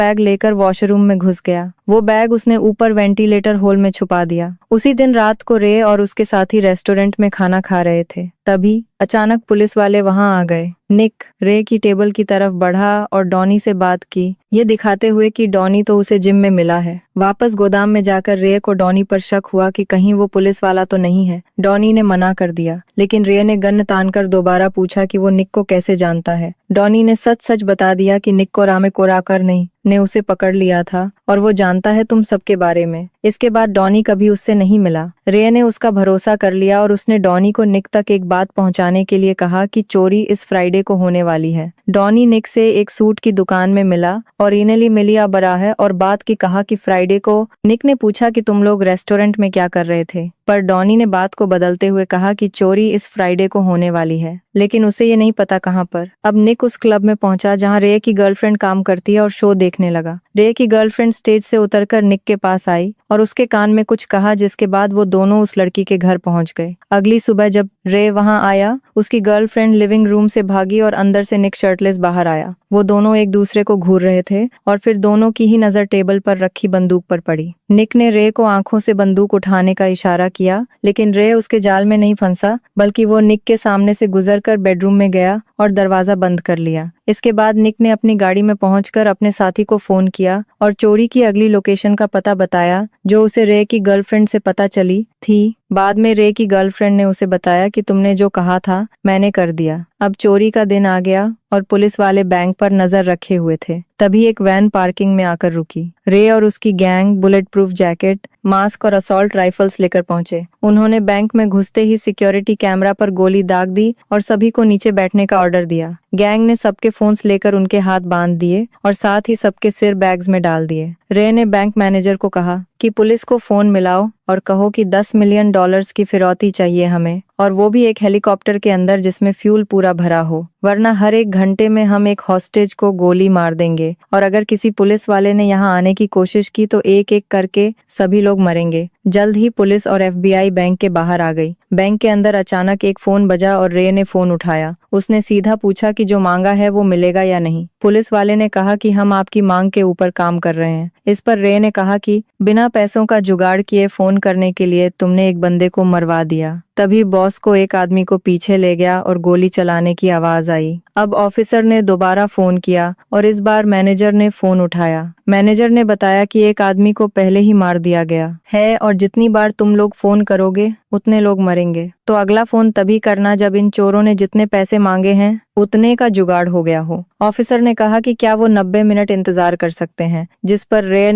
Bag लेकर washroom में घुस गया। वो बैग उसने ऊपर वेंटिलेटर होल में छुपा दिया। उसी दिन रात को रे और उसके साथी रेस्टोरेंट में खाना खा रहे थे। तभी अचानक पुलिस वाले वहां आ गए। निक रे की टेबल की तरफ बढ़ा और डॉनी से बात की, ये दिखाते हुए कि डॉनी तो उसे जिम में मिला है। वापस गोदाम में जाकर रे को डॉनी पर शक हुआ कि कहीं वो पुलिस वाला तो नहीं है। डॉनी ने मना कर दिया, लेकिन रे ने गन तानकर दोबारा पूछा कि वो निक को कैसे जानता है। डॉनी ने सच सच बता दिया कि निक को रामे कोराकर ने उसे पकड़ लिया था और वो जानता है तुम सबके बारे में। इसके बाद डॉनी कभी उससे नहीं मिला। रे ने उसका भरोसा कर लिया और उसने डॉनी को निक तक एक बात पहुंचाने के लिए कहा कि चोरी इस फ्राइडे को होने वाली है। डॉनी निक से एक सूट की दुकान में मिला और इनेली मिलिया बरा है और बात की कहा कि फ्राइडे को। निक ने पूछा कि तुम लोग रेस्टोरेंट में क्या कर रहे थे, पर डॉनी ने बात को बदलते हुए कहा कि चोरी इस फ्राइडे को होने वाली है, लेकिन उसे ये नहीं पता कहाँ पर। अब निक उस क्लब में पहुंचा जहां रे की गर्लफ्रेंड काम करती है और शो देखने लगा। रे की गर्लफ्रेंड स्टेज से उतरकर निक के पास आई और उसके कान में कुछ कहा, जिसके बाद वो दोनों उस लड़की के घर पहुंच गए। अगली सुबह जब रे वहां आया, उसकी गर्लफ्रेंड लिविंग रूम से भागी और अंदर से निक शर्टलेस बाहर आया। वो दोनों एक दूसरे को घूर रहे थे और फिर दोनों की ही नजर टेबल पर रखी बंदूक पर पड़ी। निक ने रे को आंखों से बंदूक उठाने का इशारा किया, लेकिन रे उसके जाल में नहीं फंसा, बल्कि वो निक के सामने से गुजरकर बेडरूम में गया और दरवाजा बंद कर लिया। इसके बाद निक ने अपनी गाड़ी में पहुंचकर अपने साथी को फोन किया और चोरी की अगली लोकेशन का पता बताया, जो उसे रे की गर्लफ्रेंड से पता चली थी। बाद में रे की गर्लफ्रेंड ने उसे बताया कि तुमने जो कहा था मैंने कर दिया। अब चोरी का दिन आ गया और पुलिस वाले बैंक पर नजर रखे हुए थे। तभी एक वैन पार्किंग में आकर रुकी। रे और उसकी gang bullet proof jacket, mask और असॉल्ट राइफल्स लेकर पहुंचे। उन्होंने बैंक में घुसते ही सिक्योरिटी कैमरा पर गोली दाग दी और सभी को नीचे बैठने का ऑर्डर दिया। गैंग ने सबके फोन्स लेकर उनके हाथ बांध दिए और साथ ही सबके सिर बैग्स में डाल दिए। रे ने बैंक मैनेजर को कहा कि पुलिस को फोन मिलाओ और कहो कि $10 मिलियन की फिरौती चाहिए हमें, और वो भी एक हेलीकॉप्टर के अंदर जिसमें फ्यूल पूरा भरा हो, वरना हर 1 घंटे में हम एक हॉस्टेज को गोली मार देंगे और अगर किसी पुलिस वाले ने यहाँ आने की कोशिश की तो एक एक करके सभी लोग मरेंगे। जल्द ही पुलिस और FBI बैंक के बाहर आ गई। बैंक के अंदर अचानक एक फोन बजा और रे ने फोन उठाया। उसने सीधा पूछा कि जो मांगा है वो मिलेगा या नहीं। पुलिस वाले ने कहा कि हम आपकी मांग के ऊपर काम कर रहे हैं। इस पर रे ने कहा कि बिना पैसों का जुगाड़ किए फोन करने के लिए तुमने एक बंदे को मरवा दिया। तभी बॉस को एक आदमी को पीछे ले गया और गोली चलाने की आवाज आई। अब ऑफिसर ने दोबारा फोन किया और इस बार मैनेजर ने फोन उठाया। मैनेजर ने बताया कि एक आदमी को पहले ही मार दिया गया है और जितनी बार तुम लोग फोन करोगे उतने लोग मरेंगे। तो अगला फोन तभी करना जब इन चोरों ने जितने पैसे मांगे हैं उतने का जुगाड़ हो गया हो। ऑफिसर ने कहा कि क्या वो 90 मिनट इंतजार कर सकते हैं, जिस पर रे